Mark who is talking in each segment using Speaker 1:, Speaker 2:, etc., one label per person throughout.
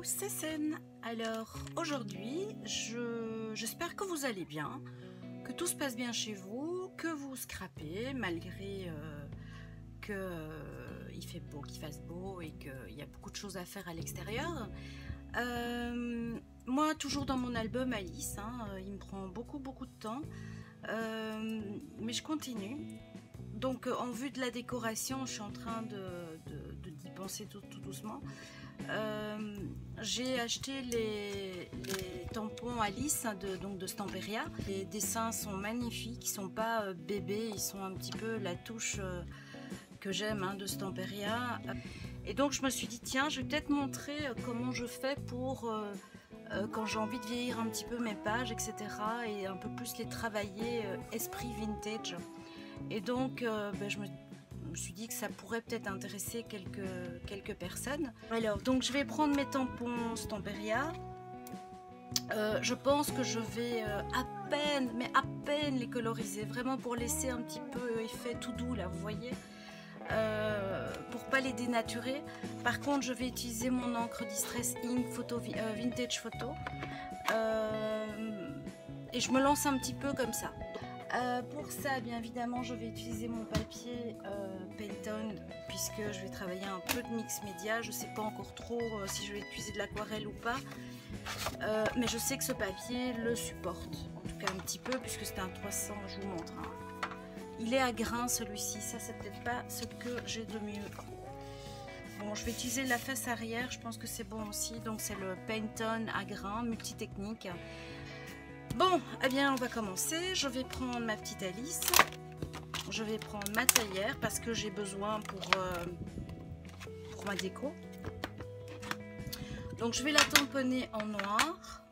Speaker 1: c'est Sen. Alors aujourd'hui, j'espère que vous allez bien, que tout se passe bien chez vous, que vous scrapez malgré qu'il fait beau, qu'il fasse beau et qu'il y a beaucoup de choses à faire à l'extérieur. Moi, toujours dans mon album Alice, il me prend beaucoup de temps, mais je continue. Donc en vue de la décoration, je suis en train d'y penser tout doucement. J'ai acheté les tampons Alice de Stamperia. Les dessins sont magnifiques, ils sont pas bébés, ils sont un petit peu la touche que j'aime de Stamperia. Et donc je me suis dit tiens, je vais peut-être montrer comment je fais pour quand j'ai envie de vieillir un petit peu mes pages, etc. et un peu plus les travailler esprit vintage. Et donc je me suis dit que ça pourrait peut-être intéresser quelques personnes. Alors donc je vais prendre mes tampons Stamperia. Je pense que je vais à peine les coloriser, vraiment pour laisser un petit peu effet tout doux là, vous voyez, pour pas les dénaturer. Par contre je vais utiliser mon encre Distress Ink Vintage Photo et je me lance un petit peu comme ça. Pour ça, bien évidemment, je vais utiliser mon papier Pantone puisque je vais travailler un peu de mix média. Je ne sais pas encore trop si je vais utiliser de l'aquarelle ou pas, mais je sais que ce papier le supporte, en tout cas un petit peu, puisque c'est un 300, je vous montre. Il est à grain celui-ci, ça c'est peut-être pas ce que j'ai de mieux. Bon, je vais utiliser la face arrière, je pense que c'est bon aussi, donc c'est le Pantone à grain, multitechnique. Bon, eh bien on va commencer. Je vais prendre ma petite Alice, je vais prendre ma théière parce que j'ai besoin pour ma déco. Donc je vais la tamponner en noir.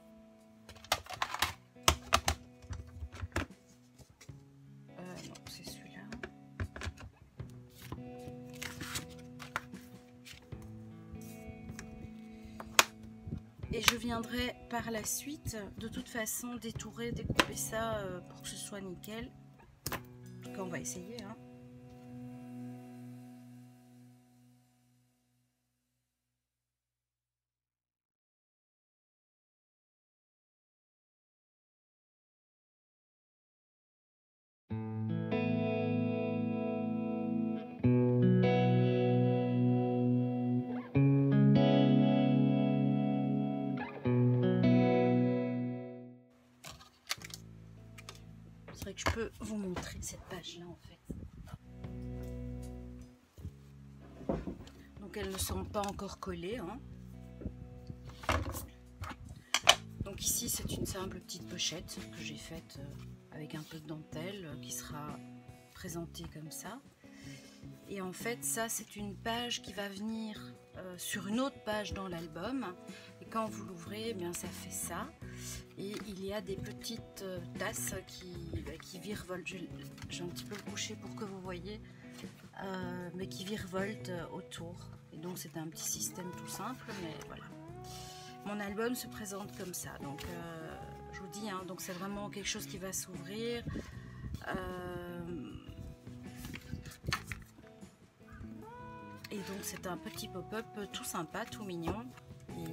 Speaker 1: Non, c'est celui-là. Et je viendrai par la suite, de toute façon, détourer, découper ça pour que ce soit nickel. En tout cas, on va essayer. C'est vrai que je peux vous montrer cette page là en fait. Donc elles ne sont pas encore collées. Donc ici c'est une simple petite pochette que j'ai faite avec un peu de dentelle qui sera présentée comme ça. Et en fait ça c'est une page qui va venir sur une autre page dans l'album. Et quand vous l'ouvrez, eh bien ça fait ça. Et il y a des petites tasses qui virevoltent. J'ai un petit peu le coucher pour que vous voyez, mais qui virevoltent autour. Et donc c'est un petit système tout simple, mais voilà. Mon album se présente comme ça. Donc je vous dis, donc c'est vraiment quelque chose qui va s'ouvrir. Et donc c'est un petit pop-up tout sympa, tout mignon.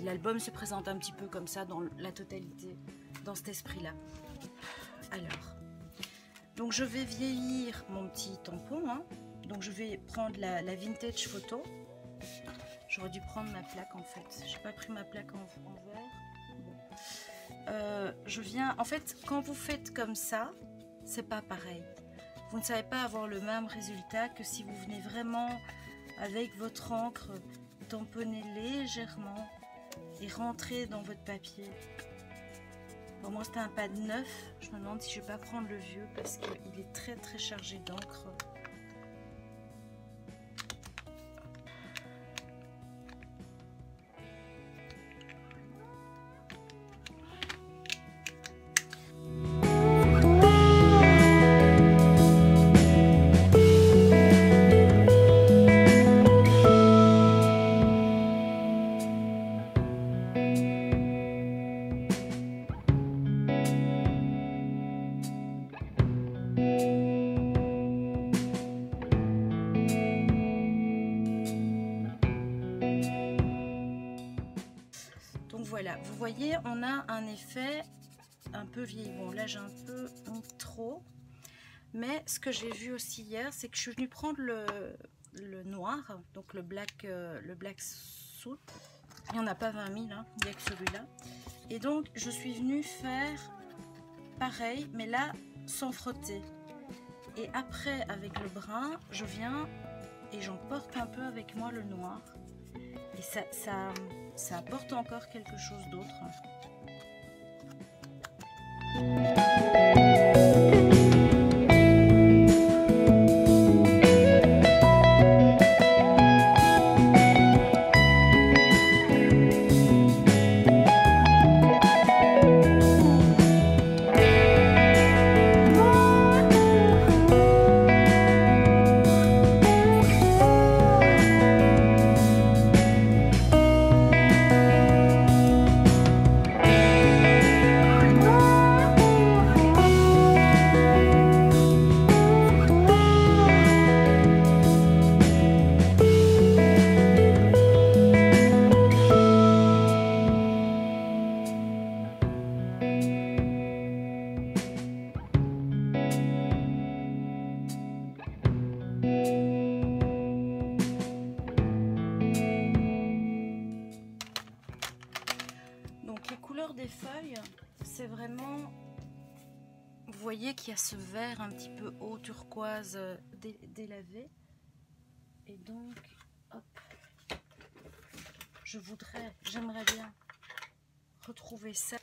Speaker 1: L'album se présente un petit peu comme ça dans la totalité, dans cet esprit-là. Alors, donc je vais vieillir mon petit tampon. Donc je vais prendre la vintage photo. J'aurais dû prendre ma plaque en fait. J'ai pas pris ma plaque en verre. Bon. Je viens. En fait, quand vous faites comme ça, c'est pas pareil. Vous ne savez pas avoir le même résultat que si vous venez vraiment avec votre encre, tamponner légèrement et rentrer dans votre papier. Pour moi c'était un pad neuf, je me demande si je vais pas prendre le vieux parce qu'il est très chargé d'encre. voilà, vous voyez, on a un effet un peu vieilli. Bon, là j'ai un peu mis trop. Mais ce que j'ai vu aussi hier, c'est que je suis venue prendre le noir, donc le black suit. Il n'y en a pas 20 000, hein, il n'y a que celui-là. Et donc, je suis venue faire pareil, mais là, sans frotter. Et après, avec le brun, je viens et j'emporte un peu avec moi le noir. Et ça apporte encore quelque chose d'autre. Donc les couleurs des feuilles, c'est vraiment, vous voyez qu'il y a ce vert un petit peu haut turquoise délavé. Et donc, hop, j'aimerais bien retrouver ça.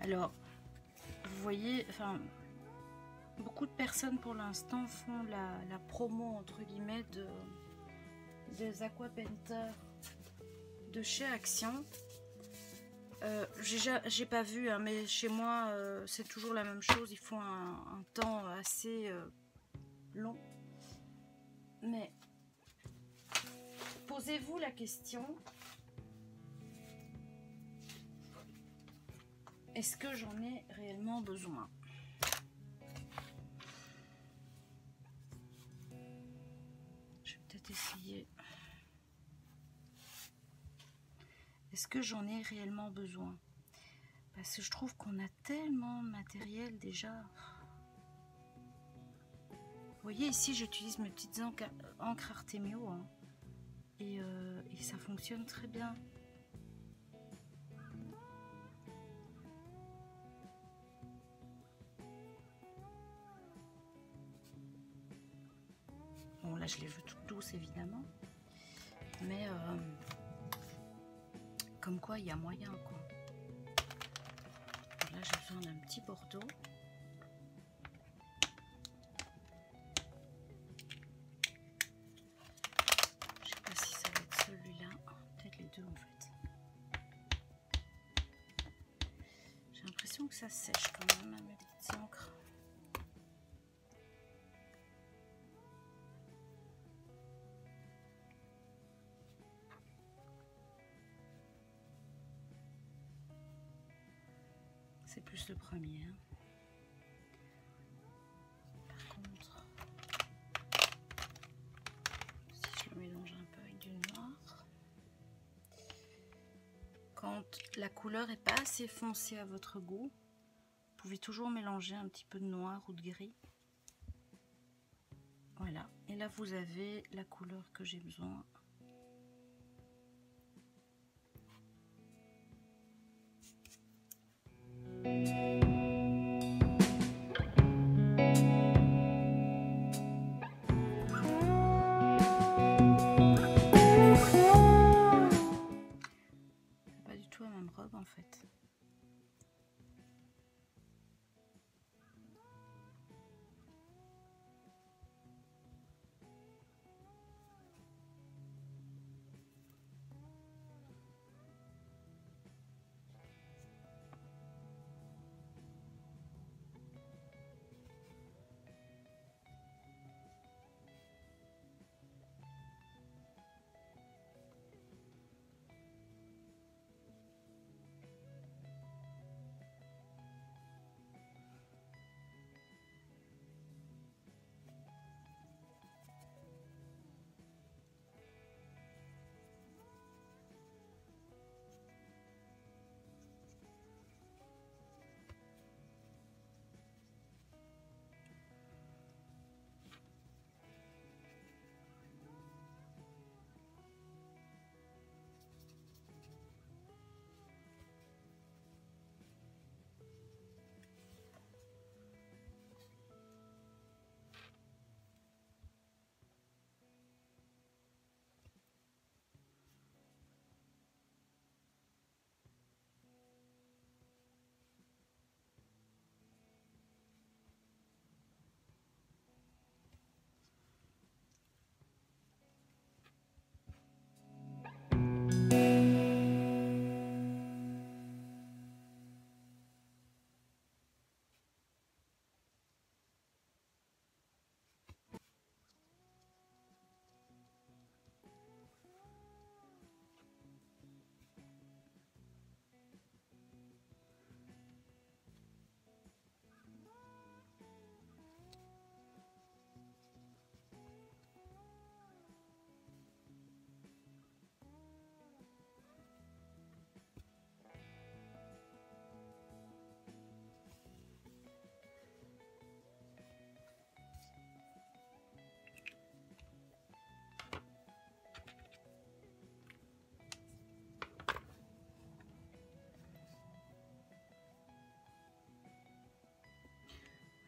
Speaker 1: Alors, vous voyez, enfin, beaucoup de personnes pour l'instant font la promo entre guillemets des Aqua Painter de chez Action. J'ai pas vu, hein, mais chez moi c'est toujours la même chose. Ils font un temps assez long. Mais posez-vous la question, est-ce que j'en ai réellement besoin? Je vais peut-être essayer. Est-ce que j'en ai réellement besoin? Parce que je trouve qu'on a tellement de matériel déjà. Vous voyez ici, j'utilise mes petites encres Artemio, hein, et ça fonctionne très bien. Bon, là je les veux toutes douces évidemment, mais comme quoi il y a moyen quoi. Là j'ai besoin d'un petit Bordeaux. Je sais pas si ça va être celui-là, peut-être les deux en fait. J'ai l'impression que ça sèche quand même, mes petites encres. C'est plus le premier. Hein. Par contre, si je le mélange un peu avec du noir, quand la couleur est pas assez foncée à votre goût, vous pouvez toujours mélanger un petit peu de noir ou de gris. Voilà, et là vous avez la couleur que j'ai besoin. Pas du tout la même robe en fait.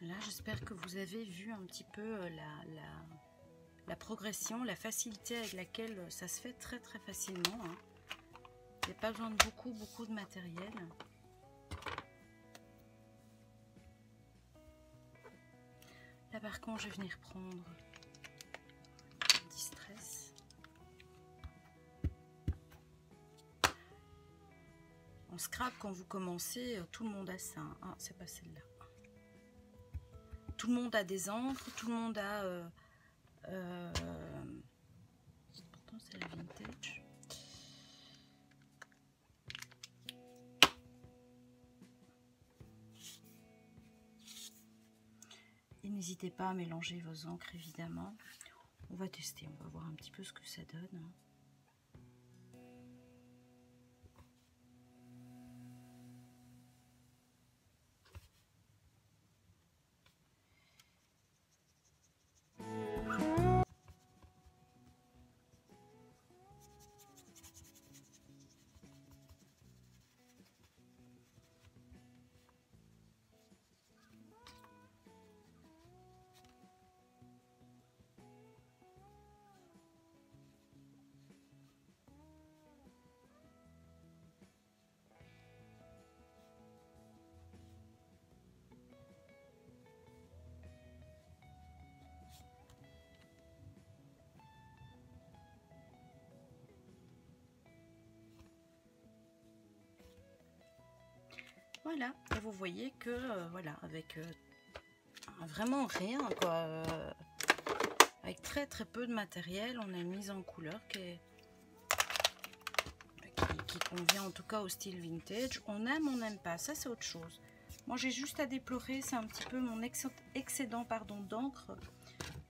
Speaker 1: Voilà, j'espère que vous avez vu un petit peu la progression, la facilité avec laquelle ça se fait très très facilement. Hein. Il n'y a pas besoin de beaucoup de matériel. Là par contre, je vais venir prendre Distress. En scrap, quand vous commencez, tout le monde a ça. Ah, c'est pas celle-là. Tout le monde a des encres, tout le monde a... pourtant c'est la vintage. Et n'hésitez pas à mélanger vos encres évidemment. On va tester, on va voir un petit peu ce que ça donne. Voilà, et vous voyez que voilà, avec vraiment rien quoi, avec très peu de matériel, on a une mise en couleur qui convient en tout cas au style vintage. On aime, on n'aime pas, ça c'est autre chose. Moi j'ai juste à déplorer, c'est un petit peu mon excédent d'encre,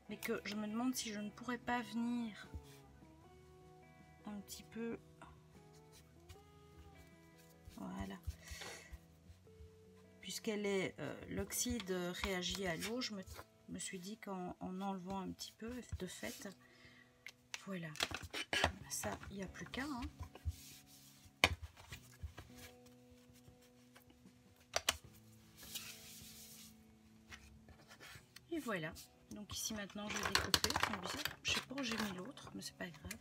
Speaker 1: mais que je me demande si je ne pourrais pas venir un petit peu, voilà. Puisqu'elle est l'oxyde réagit à l'eau, je me suis dit qu'en enlevant un petit peu de fait, voilà, ça il n'y a plus qu'à. Hein. Et voilà, donc ici maintenant je vais découper, je sais pas où j'ai mis l'autre, mais c'est pas grave.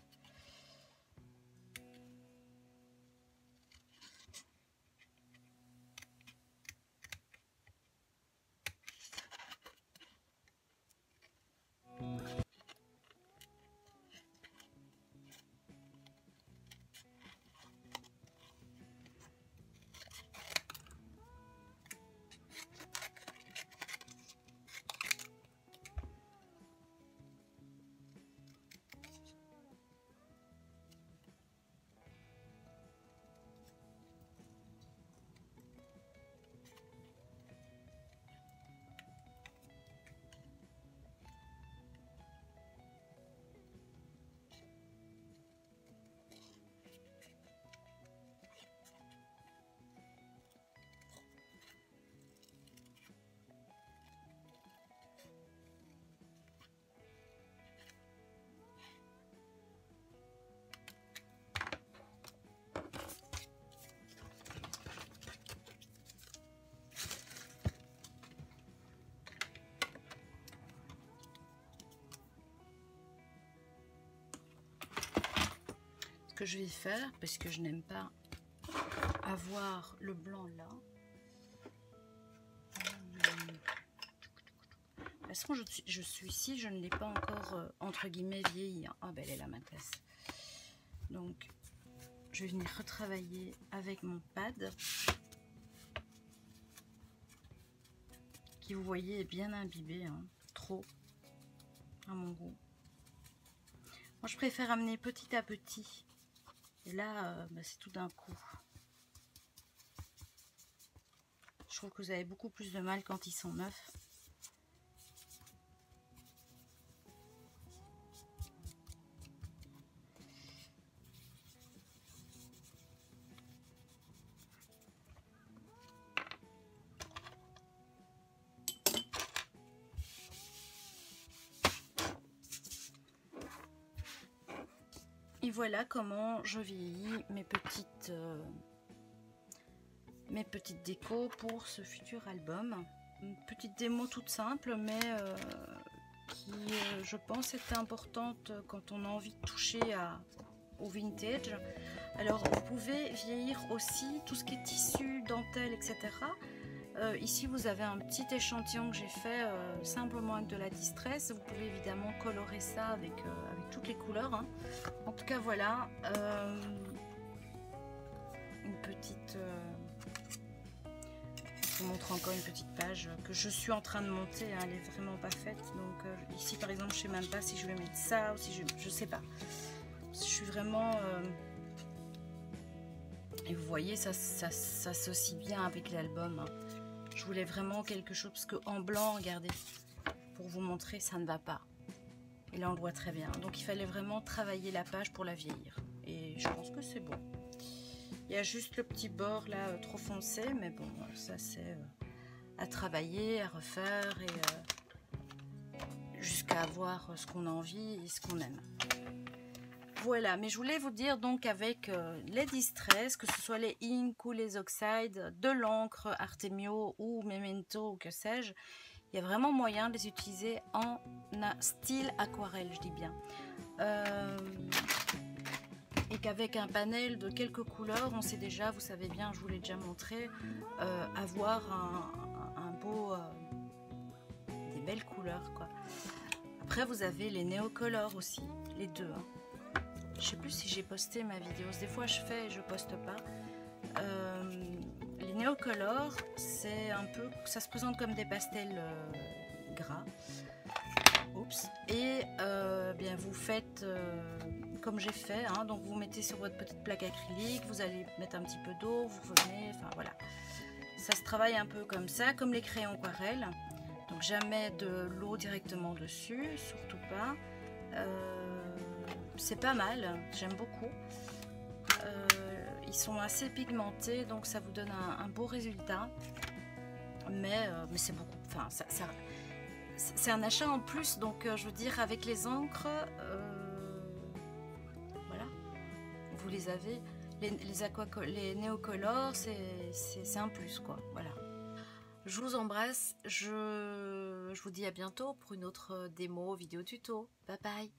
Speaker 1: Que je vais faire, parce que je n'aime pas avoir le blanc là. Parce que je suis ici, je ne l'ai pas encore entre guillemets vieilli. Ah ben elle est là ma tasse. Donc je vais venir retravailler avec mon pad qui, vous voyez, est bien imbibé, hein, trop à mon goût. Moi je préfère amener petit à petit. Et là, c'est tout d'un coup. Je trouve que vous avez beaucoup plus de mal quand ils sont neufs. Et voilà comment je vieillis mes petites décos pour ce futur album. une petite démo toute simple, mais qui, je pense, est importante quand on a envie de toucher au vintage. Alors, vous pouvez vieillir aussi tout ce qui est tissu, dentelle, etc. Ici, vous avez un petit échantillon que j'ai fait simplement avec de la distress. Vous pouvez évidemment colorer ça avec toutes les couleurs. Hein. En tout cas, voilà. Une petite... je vous montre encore une petite page que je suis en train de monter. Hein, elle est vraiment pas faite. Donc ici, par exemple, je sais même pas si je vais mettre ça ou si je sais pas. Je suis vraiment... Et vous voyez, ça s'associe bien avec l'album. Hein. Je voulais vraiment quelque chose, parce qu'en blanc, regardez, pour vous montrer, ça ne va pas. Et là, on le voit très bien. Donc, il fallait vraiment travailler la page pour la vieillir. Et je pense que c'est bon. Il y a juste le petit bord, là, trop foncé. Mais bon, ça, c'est à travailler, à refaire, et jusqu'à avoir ce qu'on a envie et ce qu'on aime. Voilà, mais je voulais vous dire donc avec les distress, que ce soit les ink ou les oxydes, de l'encre Artemio ou Memento ou que sais-je, il y a vraiment moyen de les utiliser en style aquarelle, je dis bien. Et qu'avec un panel de quelques couleurs, on sait déjà, vous savez bien, je vous l'ai déjà montré, avoir un beau... des belles couleurs, quoi. Après, vous avez les néocolores aussi, les deux, hein. Je sais plus si j'ai posté ma vidéo. Des fois je fais et je poste pas. Les néocolores, c'est un peu, ça se présente comme des pastels gras. Oups. Et bien vous faites comme j'ai fait. Hein, donc vous mettez sur votre petite plaque acrylique, vous allez mettre un petit peu d'eau, vous revenez. Enfin voilà. Ça se travaille un peu comme ça, comme les crayons aquarelles. Donc jamais de l'eau directement dessus, surtout pas. C'est pas mal, j'aime beaucoup. Ils sont assez pigmentés, donc ça vous donne un beau résultat. Mais c'est beaucoup. Enfin, c'est un achat en plus, donc je veux dire, avec les encres, voilà, vous les avez. Les néocolores, c'est un plus, quoi. Voilà. Je vous embrasse. Je vous dis à bientôt pour une autre démo, vidéo tuto. Bye bye.